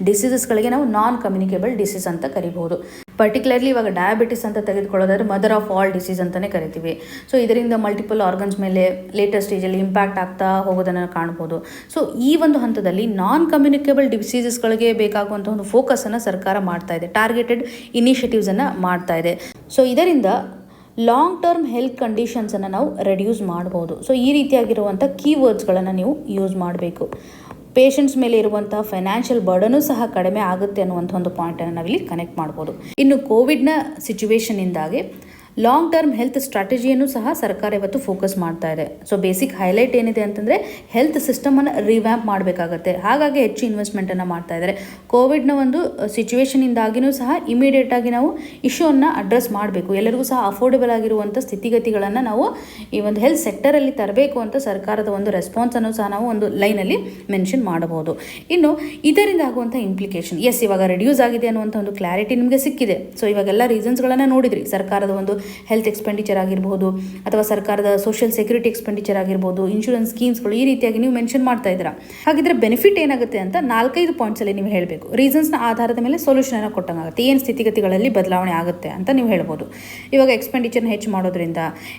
ಡಿಸೀಸಸ್ಗಳಿಗೆ ನಾವು ನಾನ್ ಕಮ್ಯುನಿಕೇಬಲ್ ಡಿಸೀಸ್ ಅಂತ ಕರಿಬಹುದು. ಪರ್ಟಿಕ್ಯುಲರ್ಲಿ ಇವಾಗ ಡಯಾಬಿಟಿಸ್ ಅಂತ ತೆಗೆದುಕೊಳ್ಳೋದಾದ್ರೆ ಮದರ್ ಆಫ್ ಆಲ್ ಡಿಸೀಸ್ ಅಂತಲೇ ಕರಿತೀವಿ. ಸೊ ಇದರಿಂದ ಮಲ್ಟಿಪಲ್ ಆರ್ಗನ್ಸ್ ಮೇಲೆ ಲೇಟೆಸ್ಟ್ ಸ್ಟೇಜಲ್ಲಿ ಇಂಪ್ಯಾಕ್ಟ್ ಆಗ್ತಾ ಹೋಗೋದನ್ನು ಕಾಣ್ಬೋದು. ಸೊ ಈ ಒಂದು ಹಂತದಲ್ಲಿ ನಾನ್ ಕಮ್ಯುನಿಕೇಬಲ್ ಡಿಸೀಸಸ್ಗಳಿಗೆ ಬೇಕಾಗುವಂಥ ಒಂದು ಫೋಕಸನ್ನು ಸರ್ಕಾರ ಮಾಡ್ತಾ ಇದೆ, ಟಾರ್ಗೆಟೆಡ್ ಇನಿಷಿಯೇಟಿವ್ಸನ್ನು ಮಾಡ್ತಾ ಇದೆ. ಸೊ ಇದರಿಂದ ಲಾಂಗ್ ಟರ್ಮ್ ಹೆಲ್ತ್ ಕಂಡೀಷನ್ಸನ್ನು ನಾವು ರೆಡ್ಯೂಸ್ ಮಾಡ್ಬೋದು. ಸೊ ಈ ರೀತಿಯಾಗಿರುವಂಥ ಕೀವರ್ಡ್ಸ್ಗಳನ್ನು ನೀವು ಯೂಸ್ ಮಾಡಬೇಕು. ಪೇಷಂಟ್ಸ್ ಮೇಲೆ ಇರುವಂಥ ಫೈನಾನ್ಷಿಯಲ್ ಬರ್ಡನು ಸಹ ಕಡಿಮೆ ಆಗುತ್ತೆ ಅನ್ನುವಂಥ ಒಂದು ಪಾಯಿಂಟನ್ನು ನಾವಿಲ್ಲಿ ಕನೆಕ್ಟ್ ಮಾಡ್ಬೋದು. ಇನ್ನು ಕೋವಿಡ್ನ ಸಿಚುವೇಷನಿಂದಾಗಿ ಲಾಂಗ್ ಟರ್ಮ್ ಹೆಲ್ತ್ ಸ್ಟ್ರಾಟಜಿಯನ್ನು ಸಹ ಸರ್ಕಾರ ಇವತ್ತು ಫೋಕಸ್ ಮಾಡ್ತಾ ಇದೆ. ಸೊ ಬೇಸಿಕ್ ಹೈಲೈಟ್ ಏನಿದೆ ಅಂತಂದರೆ ಹೆಲ್ತ್ ಸಿಸ್ಟಮನ್ನು ರಿವ್ಯಾಂಪ್ ಮಾಡಬೇಕಾಗತ್ತೆ. ಹಾಗಾಗಿ ಹೆಚ್ಚು ಇನ್ವೆಸ್ಟ್ಮೆಂಟನ್ನು ಮಾಡ್ತಾ ಇದ್ದಾರೆ. ಕೋವಿಡ್ನ ಒಂದು ಸಿಚುವೇಷನಿಂದಾಗಿಯೂ ಸಹ ಇಮಿಡಿಯೇಟಾಗಿ ನಾವು ಇಶ್ಯೂವನ್ನು ಅಡ್ರೆಸ್ ಮಾಡಬೇಕು. ಎಲ್ಲರಿಗೂ ಸಹ ಅಫೋರ್ಡೆಬಲ್ ಆಗಿರುವಂಥ ಸ್ಥಿತಿಗತಿಗಳನ್ನು ನಾವು ಈ ಒಂದು ಹೆಲ್ತ್ ಸೆಕ್ಟರಲ್ಲಿ ತರಬೇಕು ಅಂತ ಸರ್ಕಾರದ ಒಂದು ರೆಸ್ಪಾನ್ಸನ್ನು ಸಹ ನಾವು ಒಂದು ಲೈನಲ್ಲಿ ಮೆನ್ಷನ್ ಮಾಡಬಹುದು. ಇನ್ನು ಇದರಿಂದ ಆಗುವಂಥ ಇಂಪ್ಲಿಕೇಶನ್, ಎಸ್ ಇವಾಗ ರೆಡ್ಯೂಸ್ ಆಗಿದೆ ಅನ್ನುವಂಥ ಒಂದು ಕ್ಲಾರಿಟಿ ನಿಮಗೆ ಸಿಕ್ಕಿದೆ. ಸೊ ಇವಾಗೆಲ್ಲ ರೀಸನ್ಸ್ಗಳನ್ನು ನೋಡಿದ್ರಿ. ಸರ್ಕಾರದ ಒಂದು ಹೆಲ್ತ್ ಎಕ್ಸ್ಪೆಂಡಿಚರ್ ಆಗಿರ್ಬೋದು, ಅಥವಾ ಸರ್ಕಾರದ ಸೋಷಿಯಲ್ ಸೆಕ್ಯೂರಿಟಿ ಎಕ್ಸ್ಪೆಂಡಿಚರ್ ಆಗಿರ್ಬೋದು, ಇನ್ಶೂರೆನ್ಸ್ ಸ್ಕೀಮ್ಸ್ಗಳು, ಈ ರೀತಿಯಾಗಿ ನೀವು ಮೆನ್ಷನ್ ಮಾಡ್ತಾ ಇದ್ದೀರಾ. ಹಾಗಿದ್ರೆ ಬೆನಿಫಿಟ್ ಏನಾಗುತ್ತೆ ಅಂತ 4-5 ಪಾಯಿಂಟ್ಸಲ್ಲಿ ನೀವು ಹೇಳಬೇಕು. ರೀಸನ್ಸ್ನ ಆಧಾರದ ಮೇಲೆ ಸೊಲ್ಯೂಷನನ್ನು ಕೊಟ್ಟಂಗಾಗುತ್ತೆ. ಏನು ಸ್ಥಿತಿಗತಿಗಳಲ್ಲಿ ಬದಲಾವಣೆ ಆಗುತ್ತೆ ಅಂತ ನೀವು ಹೇಳ್ಬೋದು. ಇವಾಗ ಎಕ್ಸ್ಪೆಂಡಿಚರ್ನ ಹೆಚ್ಚು ಮಾಡೋದ್ರಿಂದ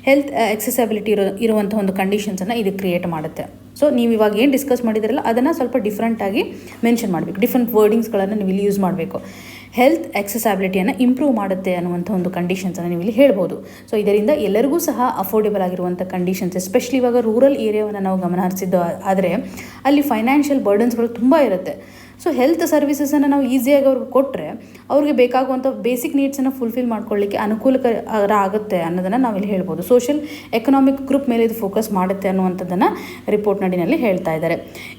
ಹೆಲ್ತ್ ಎಕ್ಸೆಸಿಬಿಲಿಟಿ ಇರುವಂಥ ಒಂದು ಕಂಡೀಷನ್ಸನ್ನು ಇದು ಕ್ರಿಯೇಟ್ ಮಾಡುತ್ತೆ. ಸೊ ನೀವು ಇವಾಗ ಏನು ಡಿಸ್ಕಸ್ ಮಾಡಿದಿರಲ್ಲ ಅದನ್ನು ಸ್ವಲ್ಪ ಡಿಫ್ರೆಂಟಾಗಿ ಮೆನ್ಷನ್ ಮಾಡಬೇಕು. ಡಿಫ್ರೆಂಟ್ ವರ್ಡಿಂಗ್ಸ್ಗಳನ್ನು ನೀವು ಇಲ್ಲಿ ಯೂಸ್ ಮಾಡಬೇಕು. ಹೆಲ್ತ್ ಎಕ್ಸೆಸಿಬಿಲಿಟಿಯನ್ನು ಇಂಪ್ರೂವ್ ಮಾಡುತ್ತೆ ಅನ್ನುವಂಥ ಒಂದು ಕಂಡೀಷನ್ಸನ್ನು ನೀವು ಇಲ್ಲಿ ಹೇಳ್ಬೋದು. ಸೊ ಇದರಿಂದ ಎಲ್ಲರಿಗೂ ಸಹ ಅಫೋರ್ಡೆಬಲ್ ಆಗಿರುವಂಥ ಕಂಡೀಷನ್ಸ್, ಎಸ್ಪೆಷಲಿ ಇವಾಗ ರೂರಲ್ ಏರಿಯಾವನ್ನು ನಾವು ಗಮನ ಹರಿಸಿದ್ದು ಆದರೆ ಅಲ್ಲಿ ಫೈನಾನ್ಷಿಯಲ್ ಬರ್ಡನ್ಸ್ಗಳು ತುಂಬ ಇರುತ್ತೆ. ಸೊ ಹೆಲ್ತ್ ಸರ್ವಿಸಸನ್ನು ನಾವು ಈಸಿಯಾಗಿ ಅವ್ರಿಗೆ ಕೊಟ್ಟರೆ ಅವ್ರಿಗೆ ಬೇಕಾಗುವಂಥ ಬೇಸಿಕ್ ನೀಡ್ಸನ್ನು ಫುಲ್ಫಿಲ್ ಮಾಡ್ಕೊಳ್ಳಿಕ್ಕೆ ಅನುಕೂಲಕರ ಆಗುತ್ತೆ ಅನ್ನೋದನ್ನು ನಾವಿಲ್ಲಿ ಹೇಳ್ಬೋದು. ಸೋಷಿಯಲ್ ಎಕನಾಮಿಕ್ ಗ್ರೂಪ್ ಮೇಲೆ ಇದು ಫೋಕಸ್ ಮಾಡುತ್ತೆ ಅನ್ನುವಂಥದ್ದನ್ನು ರಿಪೋರ್ಟ್ ನಡಿನಲ್ಲಿ ಹೇಳ್ತಾ ಇದ್ದಾರೆ.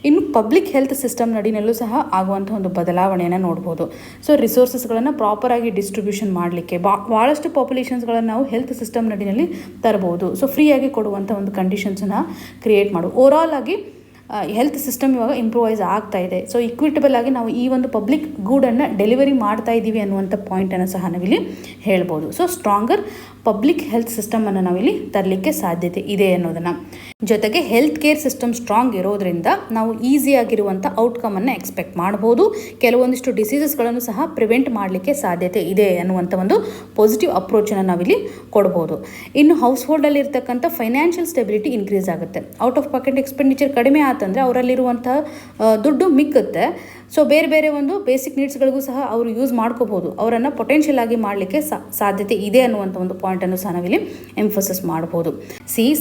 ಇನ್ನು ಪಬ್ಲಿಕ್ ಹೆಲ್ತ್ ಸಿಸ್ಟಮ್ ನಡಿನಲ್ಲೂ ಸಹ ಆಗುವಂಥ ಒಂದು ಬದಲಾವಣೆಯನ್ನು ನೋಡ್ಬೋದು. ಸೊ ರಿಸೋರ್ಸಸ್ಗಳನ್ನು ಪ್ರಾಪರಾಗಿ ಡಿಸ್ಟ್ರಿಬ್ಯೂಷನ್ ಮಾಡಲಿಕ್ಕೆ ಭಾಳಷ್ಟು ಪಾಪ್ಯುಲೇಷನ್ಸ್ಗಳನ್ನು ನಾವು ಹೆಲ್ತ್ ಸಿಸ್ಟಮ್ ನಡಿನಲ್ಲಿ ತರ್ಬೋದು. ಸೊ ಫ್ರೀಯಾಗಿ ಕೊಡುವಂಥ ಒಂದು ಕಂಡೀಷನ್ಸನ್ನು ಕ್ರಿಯೇಟ್ ಮಾಡು. ಓವರಾಲ್ ಆಗಿ ಹೆಲ್ತ್ ಸಿಸ್ಟಮ್ ಇವಾಗ ಇಂಪ್ರೂವೈಸ್ ಆಗ್ತಾ ಇದೆ. ಸೊ ಇಕ್ವಿಟಬಲ್ ಆಗಿ ನಾವು ಈ ಒಂದು ಪಬ್ಲಿಕ್ ಗೂಡನ್ನು ಡೆಲಿವರಿ ಮಾಡ್ತಾ ಇದ್ದೀವಿ ಅನ್ನುವಂಥ ಪಾಯಿಂಟನ್ನು ಸಹ ನಾವಿಲ್ಲಿ ಹೇಳ್ಬೋದು. ಸೊ ಸ್ಟ್ರಾಂಗರ್ ಪಬ್ಲಿಕ್ ಹೆಲ್ತ್ ಸಿಸ್ಟಮನ್ನು ನಾವಿಲ್ಲಿ ತರಲಿಕ್ಕೆ ಸಾಧ್ಯತೆ ಇದೆ ಅನ್ನೋದನ್ನು. ಜೊತೆಗೆ ಹೆಲ್ತ್ ಕೇರ್ ಸಿಸ್ಟಮ್ ಸ್ಟ್ರಾಂಗ್ ಇರೋದ್ರಿಂದ ನಾವು ಈಸಿಯಾಗಿರುವಂಥ ಔಟ್ಕಮನ್ನು ಎಕ್ಸ್ಪೆಕ್ಟ್ ಮಾಡ್ಬೋದು. ಕೆಲವೊಂದಿಷ್ಟು ಡಿಸೀಸಸ್ಗಳನ್ನು ಸಹ ಪ್ರಿವೆಂಟ್ ಮಾಡಲಿಕ್ಕೆ ಸಾಧ್ಯತೆ ಇದೆ ಅನ್ನುವಂಥ ಒಂದು ಪಾಸಿಟಿವ್ ಅಪ್ರೋಚನ್ನು ನಾವಿಲ್ಲಿ ಕೊಡ್ಬೋದು. ಇನ್ನು ಹೌಸ್ ಹೋಲ್ಡಲ್ಲಿ ಇರ್ತಕ್ಕಂಥ ಫೈನಾನ್ಷಿಯಲ್ ಸ್ಟೆಬಿಲಿಟಿ ಇನ್ಕ್ರೀಸ್ ಆಗುತ್ತೆ. ಔಟ್ ಆಫ್ ಪಾಕೆಟ್ ಎಕ್ಸ್ಪೆಂಡಿಚರ್ ಕಡಿಮೆ ಆತಂದರೆ ಅವರಲ್ಲಿರುವಂಥ ದುಡ್ಡು ಮಿಕ್ಕುತ್ತೆ. ಸೊ ಬೇರೆ ಬೇರೆ ಒಂದು ಬೇಸಿಕ್ ನೀಡ್ಸ್ಗಳಿಗೂ ಸಹ ಅವರು ಯೂಸ್ ಮಾಡ್ಕೋಬೋದು. ಅವರನ್ನು ಪೊಟೆನ್ಷಿಯಲ್ ಆಗಿ ಮಾಡಲಿಕ್ಕೆ ಸಾಧ್ಯತೆ ಇದೆ ಅನ್ನುವಂಥ ಒಂದು ಪಾಯಿಂಟನ್ನು ಸಹ ನಾವಿಲ್ಲಿ ಎಂಫೋಸಿಸ್ ಮಾಡ್ಬೋದು.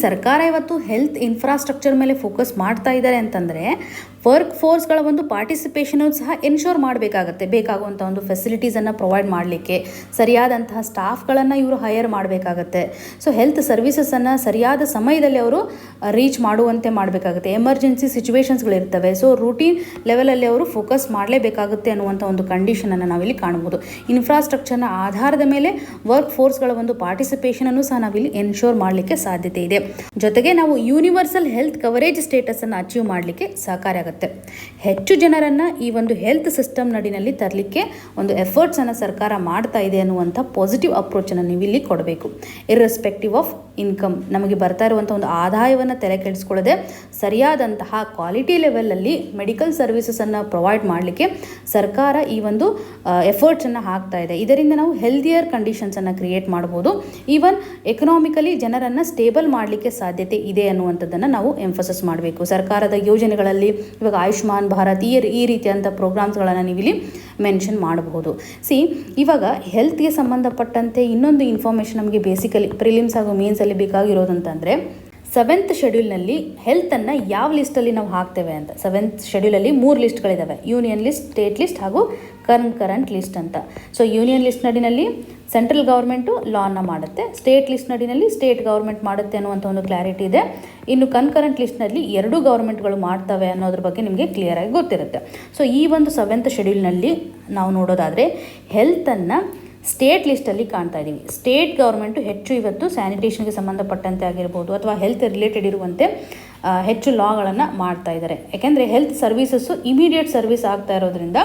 ಸರ್ಕಾರ ಇವತ್ತು ಹೆಲ್ತ್ ಇನ್ಫ್ರಾಸ್ಟ್ರಕ್ಚರ್ ಮೇಲೆ ಫೋಕಸ್ ಮಾಡ್ತಾ ಇದ್ದಾರೆ ಅಂತಂದರೆ ವರ್ಕ್ ಫೋರ್ಸ್ಗಳ ಒಂದು ಪಾರ್ಟಿಸಿಪೇಷನ್ ಸಹ ಎನ್ಶೋರ್ ಮಾಡಬೇಕಾಗತ್ತೆ. ಬೇಕಾಗುವಂಥ ಒಂದು ಫೆಸಿಲಿಟೀಸನ್ನು ಪ್ರೊವೈಡ್ ಮಾಡಲಿಕ್ಕೆ ಸರಿಯಾದಂತಹ ಸ್ಟಾಫ್ಗಳನ್ನು ಇವರು ಹೈಯರ್ ಮಾಡಬೇಕಾಗತ್ತೆ. ಸೊ ಹೆಲ್ತ್ ಸರ್ವಿಸಸನ್ನು ಸರಿಯಾದ ಸಮಯದಲ್ಲಿ ಅವರು ರೀಚ್ ಮಾಡುವಂತೆ ಮಾಡಬೇಕಾಗುತ್ತೆ. ಎಮರ್ಜೆನ್ಸಿ ಸಿಚುವೇಷನ್ಸ್ಗಳಿರ್ತವೆ. ಸೊ ರೂಟೀನ್ ಲೆವೆಲಲ್ಲಿ ಅವರು ಫೋಕಸ್ ಮಾಡಲೇಬೇಕಾಗುತ್ತೆ ಅನ್ನುವಂಥ ಒಂದು ಕಂಡೀಷನನ್ನು ನಾವಿಲ್ಲಿ ಕಾಣ್ಬೋದು. ಇನ್ಫ್ರಾಸ್ಟ್ರಕ್ಚರ್ನ ಆಧಾರದ ಮೇಲೆ ವರ್ಕ್ ಫೋರ್ಸ್ಗಳ ಒಂದು ಪಾರ್ಟಿಸಿಪೇಷನನ್ನು ಸಹ ನಾವಿಲ್ಲಿ ಎನ್ಶೋರ್ ಮಾಡಲಿಕ್ಕೆ ಸಾಧ್ಯತೆ ಇದೆ. ಜೊತೆಗೆ ನಾವು ಯೂನಿವರ್ಸಲ್ ಹೆಲ್ತ್ ಕವರೇಜ್ ಸ್ಟೇಟಸನ್ನು ಅಚೀವ್ ಮಾಡಲಿಕ್ಕೆ ಸಹಕಾರಿ ಆಗುತ್ತೆ. ಹೆಚ್ಚು ಜನರನ್ನು ಈ ಒಂದು ಹೆಲ್ತ್ ಸಿಸ್ಟಮ್ ನಡಿನಲ್ಲಿ ತರಲಿಕ್ಕೆ ಒಂದು ಎಫರ್ಟ್ಸನ್ನು ಸರ್ಕಾರ ಮಾಡ್ತಾ ಇದೆ ಅನ್ನುವಂಥ ಪಾಸಿಟಿವ್ ಅಪ್ರೋಚನ್ನು ನೀವು ಇಲ್ಲಿ ಕೊಡಬೇಕು. ಇರ್ರೆಸ್ಪೆಕ್ಟಿವ್ ಆಫ್ ಇನ್ಕಮ್, ನಮಗೆ ಬರ್ತಾ ಇರುವಂಥ ಒಂದು ಆದಾಯವನ್ನು ತಲೆ ಕೆಡಿಸ್ಕೊಳ್ಳದೆ ಸರಿಯಾದಂತಹ ಕ್ವಾಲಿಟಿ ಲೆವೆಲಲ್ಲಿ ಮೆಡಿಕಲ್ ಸರ್ವಿಸಸನ್ನು ಪ್ರೊವೈಡ್ ಮಾಡಲಿಕ್ಕೆ ಸರ್ಕಾರ ಈ ಒಂದು ಎಫರ್ಟ್ಸನ್ನು ಹಾಕ್ತಾ ಇದೆ. ಇದರಿಂದ ನಾವು ಹೆಲ್ದಿಯರ್ ಕಂಡೀಷನ್ಸನ್ನು ಕ್ರಿಯೇಟ್ ಮಾಡ್ಬೋದು. ಈವನ್ ಎಕನಾಮಿಕಲಿ ಜನರನ್ನು ಸ್ಟೇಬಲ್ ಮಾಡಲಿಕ್ಕೆ ಸಾಧ್ಯತೆ ಇದೆ ಅನ್ನುವಂಥದ್ದನ್ನು ನಾವು ಎಂಫೋಸಿಸ್ ಮಾಡಬೇಕು. ಸರ್ಕಾರದ ಯೋಜನೆಗಳಲ್ಲಿ ಇವಾಗ ಆಯುಷ್ಮಾನ್ ಭಾರತ್ ಈ ರೀತಿಯಂಥ ಪ್ರೋಗ್ರಾಮ್ಸ್ಗಳನ್ನು ನೀವಿಲ್ಲಿ ಮೆನ್ಷನ್ ಮಾಡಬಹುದು. ಇವಾಗ ಹೆಲ್ತ್ಗೆ ಸಂಬಂಧಪಟ್ಟಂತೆ ಇನ್ನೊಂದು ಇನ್ಫಾರ್ಮೇಷನ್ ನಮಗೆ ಬೇಸಿಕಲಿ ಪ್ರಿಲಿಮ್ಸ್ ಹಾಗೂ ಮೇನ್ಸಲ್ಲಿ ಬೇಕಾಗಿರೋದಂತಂದರೆ 7th ಶೆಡ್ಯೂಲ್ನಲ್ಲಿ ಹೆಲ್ತನ್ನು ಯಾವ ಲಿಸ್ಟಲ್ಲಿ ನಾವು ಹಾಕ್ತೇವೆ ಅಂತ. 7th ಶೆಡ್ಯೂಲಲ್ಲಿ 3 ಲಿಸ್ಟ್ಗಳಿದ್ದಾವೆ. ಯೂನಿಯನ್ ಲಿಸ್ಟ್, ಸ್ಟೇಟ್ ಲಿಸ್ಟ್ ಹಾಗೂ ಕನ್ಕರೆಂಟ್ ಲಿಸ್ಟ್ ಅಂತ. ಸೊ ಯೂನಿಯನ್ ಲಿಸ್ಟ್ ನಡಿನಲ್ಲಿ ಸೆಂಟ್ರಲ್ ಗೌರ್ಮೆಂಟು ಲಾನ ಮಾಡುತ್ತೆ, ಸ್ಟೇಟ್ ಲಿಸ್ಟ್ ನಡಿನಲ್ಲಿ ಸ್ಟೇಟ್ ಗೌರ್ಮೆಂಟ್ ಮಾಡುತ್ತೆ ಅನ್ನುವಂಥ ಒಂದು ಕ್ಲಾರಿಟಿ ಇದೆ. ಇನ್ನು ಕನ್ಕರೆಂಟ್ ಲಿಸ್ಟ್ನಲ್ಲಿ 2 ಗೌರ್ಮೆಂಟ್ಗಳು ಮಾಡ್ತವೆ ಅನ್ನೋದ್ರ ಬಗ್ಗೆ ನಿಮಗೆ ಕ್ಲಿಯರಾಗಿ ಗೊತ್ತಿರುತ್ತೆ. ಸೊ ಈ ಒಂದು 7th ಶೆಡ್ಯೂಲ್ನಲ್ಲಿ ನಾವು ನೋಡೋದಾದರೆ ಹೆಲ್ತನ್ನು ಸ್ಟೇಟ್ ಲಿಸ್ಟಲ್ಲಿ ಕಾಣ್ತಾ ಇದ್ದೀವಿ. ಸ್ಟೇಟ್ ಗೌರ್ಮೆಂಟು ಹೆಚ್ಚು ಇವತ್ತು ಸ್ಯಾನಿಟೇಷನ್ಗೆ ಸಂಬಂಧಪಟ್ಟಂತೆ ಆಗಿರ್ಬೋದು ಅಥವಾ ಹೆಲ್ತ್ ರಿಲೇಟೆಡ್ ಇರುವಂತೆ ಹೆಚ್ಚು ಲಾಗಳನ್ನು ಮಾಡ್ತಾ ಇದ್ದಾರೆ. ಯಾಕೆಂದರೆ ಹೆಲ್ತ್ ಸರ್ವೀಸಸ್ಸು ಇಮಿಡಿಯೇಟ್ ಸರ್ವಿಸ್ ಆಗ್ತಾ ಇರೋದ್ರಿಂದ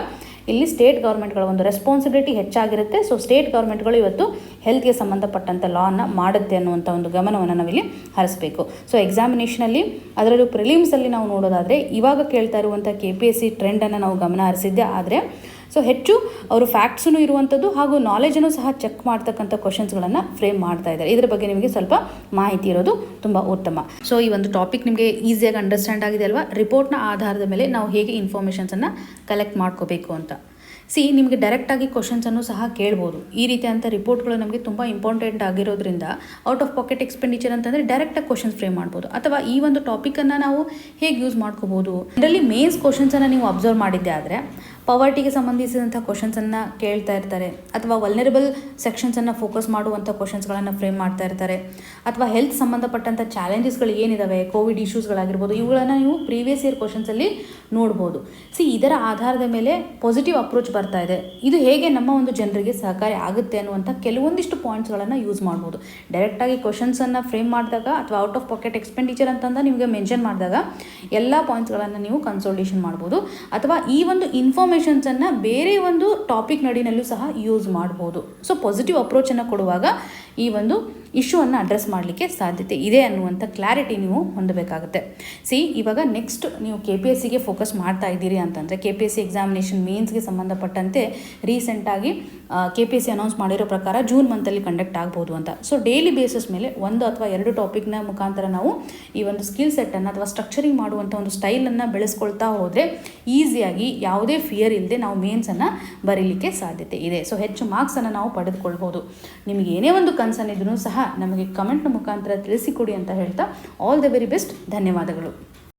ಇಲ್ಲಿ ಸ್ಟೇಟ್ ಗೌರ್ಮೆಂಟ್ಗಳ ಒಂದು ರೆಸ್ಪಾನ್ಸಿಬಿಲಿಟಿ ಹೆಚ್ಚಾಗಿರುತ್ತೆ. ಸೊ ಸ್ಟೇಟ್ ಗೌರ್ಮೆಂಟ್ಗಳು ಇವತ್ತು ಹೆಲ್ತ್ಗೆ ಸಂಬಂಧಪಟ್ಟಂಥ ಲಾನ ಮಾಡುತ್ತೆ ಅನ್ನುವಂಥ ಒಂದು ಗಮನವನ್ನು ನಾವಿಲ್ಲಿ ಹರಿಸಬೇಕು. ಸೊ ಎಕ್ಸಾಮಿನೇಷನಲ್ಲಿ ಅದರಲ್ಲೂ ಪ್ರಿಲಿಮ್ಸಲ್ಲಿ ನಾವು ನೋಡೋದಾದರೆ ಇವಾಗ ಕೇಳ್ತಾ ಇರುವಂಥ KPSC ಟ್ರೆಂಡನ್ನು ನಾವು ಗಮನ ಹರಿಸಿದ್ದೆ. ಆದರೆ ಸೊ ಹೆಚ್ಚು ಅವರು ಫ್ಯಾಕ್ಟ್ಸೂ ಇರುವಂಥದ್ದು ಹಾಗೂ ನಾಲೆಜನ್ನು ಸಹ ಚೆಕ್ ಮಾಡ್ತಕ್ಕಂಥ ಕ್ವಶನ್ಸ್ಗಳನ್ನು ಫ್ರೇಮ್ ಮಾಡ್ತಾ ಇದ್ದಾರೆ. ಇದ್ರ ಬಗ್ಗೆ ನಿಮಗೆ ಸ್ವಲ್ಪ ಮಾಹಿತಿ ಇರೋದು ತುಂಬ ಉತ್ತಮ. ಸೊ ಈ ಒಂದು ಟಾಪಿಕ್ ನಿಮಗೆ ಈಸಿಯಾಗಿ ಅಂಡರ್ಸ್ಟ್ಯಾಂಡ್ ಆಗಿದೆ ಅಲ್ವಾ? ರಿಪೋರ್ಟ್ನ ಆಧಾರದ ಮೇಲೆ ನಾವು ಹೇಗೆ ಇನ್ಫಾರ್ಮೇಷನ್ಸನ್ನು ಕಲೆಕ್ಟ್ ಮಾಡ್ಕೋಬೇಕು ಅಂತ. ನಿಮಗೆ ಡೈರೆಕ್ಟಾಗಿ ಕ್ವಶನ್ಸನ್ನು ಸಹ ಕೇಳ್ಬೋದು. ಈ ರೀತಿಯಾದಂಥ ರಿಪೋರ್ಟ್ಗಳು ನಮಗೆ ತುಂಬ ಇಂಪಾರ್ಟೆಂಟ್ ಆಗಿರೋದ್ರಿಂದ ಔಟ್ ಆಫ್ ಪಾಕೆಟ್ ಎಕ್ಸ್ಪೆಂಡಿಚರ್ ಅಂತಂದರೆ ಡೈರೆಕ್ಟಾಗಿ ಕ್ವಶನ್ಸ್ ಫ್ರೇಮ್ ಮಾಡ್ಬೋದು. ಅಥವಾ ಈ ಒಂದು ಟಾಪಿಕನ್ನು ನಾವು ಹೇಗೆ ಯೂಸ್ ಮಾಡ್ಕೋಬೋದು, ಇದರಲ್ಲಿ ಮೇನ್ಸ್ ಕ್ವಶನ್ಸನ್ನು ನೀವು ಅಬ್ಸರ್ವ್ ಮಾಡಿದ್ದೆ ಆದರೆ ಪವರ್ಟಿಗೆ ಸಂಬಂಧಿಸಿದಂಥ ಕ್ವಶನ್ಸನ್ನು ಕೇಳ್ತಾ ಇರ್ತಾರೆ, ಅಥವಾ ವಲ್ನರಬಲ್ ಸೆಕ್ಷನ್ಸನ್ನು ಫೋಕಸ್ ಮಾಡುವಂಥ ಕ್ವಶನ್ಸ್ಗಳನ್ನು ಫ್ರೇಮ್ ಮಾಡ್ತಾ ಇರ್ತಾರೆ, ಅಥವಾ ಹೆಲ್ತ್ ಸಂಬಂಧಪಟ್ಟಂಥ ಚಾಲೆಂಜಸ್ಗಳು ಏನಿದ್ದಾವೆ, ಕೋವಿಡ್ ಇಶ್ಯೂಸ್ಗಳಾಗಿರ್ಬೋದು, ಇವುಗಳನ್ನು ನೀವು ಪ್ರೀವಿಯಸ್ ಇಯರ್ ಕ್ವಶನ್ಸಲ್ಲಿ ನೋಡ್ಬೋದು. ಇದರ ಆಧಾರದ ಮೇಲೆ ಪಾಸಿಟಿವ್ ಅಪ್ರೋಚ್ ಬರ್ತಾ ಇದೆ. ಇದು ಹೇಗೆ ನಮ್ಮ ಒಂದು ಜನರಿಗೆ ಸಹಕಾರಿ ಆಗುತ್ತೆ ಅನ್ನುವಂಥ ಕೆಲವೊಂದಿಷ್ಟು ಪಾಯಿಂಟ್ಸ್ಗಳನ್ನು ಯೂಸ್ ಮಾಡ್ಬೋದು. ಡೈರೆಕ್ಟಾಗಿ ಕ್ವಶನ್ಸನ್ನು ಫ್ರೇಮ್ ಮಾಡಿದಾಗ ಅಥವಾ ಔಟ್ ಆಫ್ ಪಾಕೆಟ್ ಎಕ್ಸ್ಪೆಂಡಿಚರ್ ಅಂತಂದ ನಿಮಗೆ ಮೆನ್ಷನ್ ಮಾಡಿದಾಗ ಎಲ್ಲ ಪಾಯಿಂಟ್ಸ್ಗಳನ್ನು ನೀವು ಕನ್ಸಲ್ಟೇಷನ್ ಮಾಡ್ಬೋದು. ಅಥವಾ ಈ ಒಂದು ಇನ್ಫಾರ್ಮೇಷನ್ಸನ್ನು ಬೇರೆ ಒಂದು ಟಾಪಿಕ್ ನಡಿನಲ್ಲೂ ಸಹ ಯೂಸ್ ಮಾಡ್ಬೋದು. ಪಾಸಿಟಿವ್ ಅಪ್ರೋಚನ್ನು ಕೊಡುವಾಗ ಈ ಒಂದು ಇಶ್ಯೂವನ್ನು ಅಡ್ರೆಸ್ ಮಾಡಲಿಕ್ಕೆ ಸಾಧ್ಯತೆ ಇದೆ ಅನ್ನುವಂಥ ಕ್ಲಾರಿಟಿ ನೀವು ಹೊಂದಬೇಕಾಗುತ್ತೆ. ಇವಾಗ ನೆಕ್ಸ್ಟ್ ನೀವು KPSCಗೆ ಫೋಕಸ್ ಮಾಡ್ತಾ ಇದ್ದೀರಿ ಅಂತಂದರೆ, KPSC ಎಕ್ಸಾಮಿನೇಷನ್ ಮೇನ್ಸ್ಗೆ ಸಂಬಂಧಪಟ್ಟಂತೆ ರೀಸೆಂಟಾಗಿ KPSC ಅನೌನ್ಸ್ ಮಾಡಿರೋ ಪ್ರಕಾರ ಜೂನ್ ಮಂತಲ್ಲಿ ಕಂಡಕ್ಟ್ ಆಗ್ಬೋದು ಅಂತ. ಡೈಲಿ ಬೇಸಿಸ್ ಮೇಲೆ 1 ಅಥವಾ 2 ಟಾಪಿಕ್ನ ಮುಖಾಂತರ ನಾವು ಈ ಒಂದು ಸ್ಕಿಲ್ ಸೆಟ್ಟನ್ನು ಅಥವಾ ಸ್ಟ್ರಕ್ಚರಿಂಗ್ ಮಾಡುವಂಥ ಒಂದು ಸ್ಟೈಲನ್ನು ಬೆಳೆಸ್ಕೊಳ್ತಾ ಹೋದರೆ ಈಸಿಯಾಗಿ ಯಾವುದೇ ಫಿಯರ್ ಇಲ್ಲದೆ ನಾವು ಮೇನ್ಸನ್ನು ಬರೀಲಿಕ್ಕೆ ಸಾಧ್ಯತೆ ಇದೆ. ಹೆಚ್ಚು ಮಾರ್ಕ್ಸನ್ನು ನಾವು ಪಡೆದುಕೊಳ್ಬೋದು. ನಿಮಗೆ ಏನೇ ಒಂದು ಕನ್ಸರ್ನ್ ಇದ್ರೂ ಸಹ ನಮಗೆ ಕಮೆಂಟ್ನ ಮುಖಾಂತರ ತಿಳಿಸಿಕೊಡಿ ಅಂತ ಹೇಳ್ತಾ ಆಲ್ ದ ವೆರಿ ಬೆಸ್ಟ್. ಧನ್ಯವಾದಗಳು.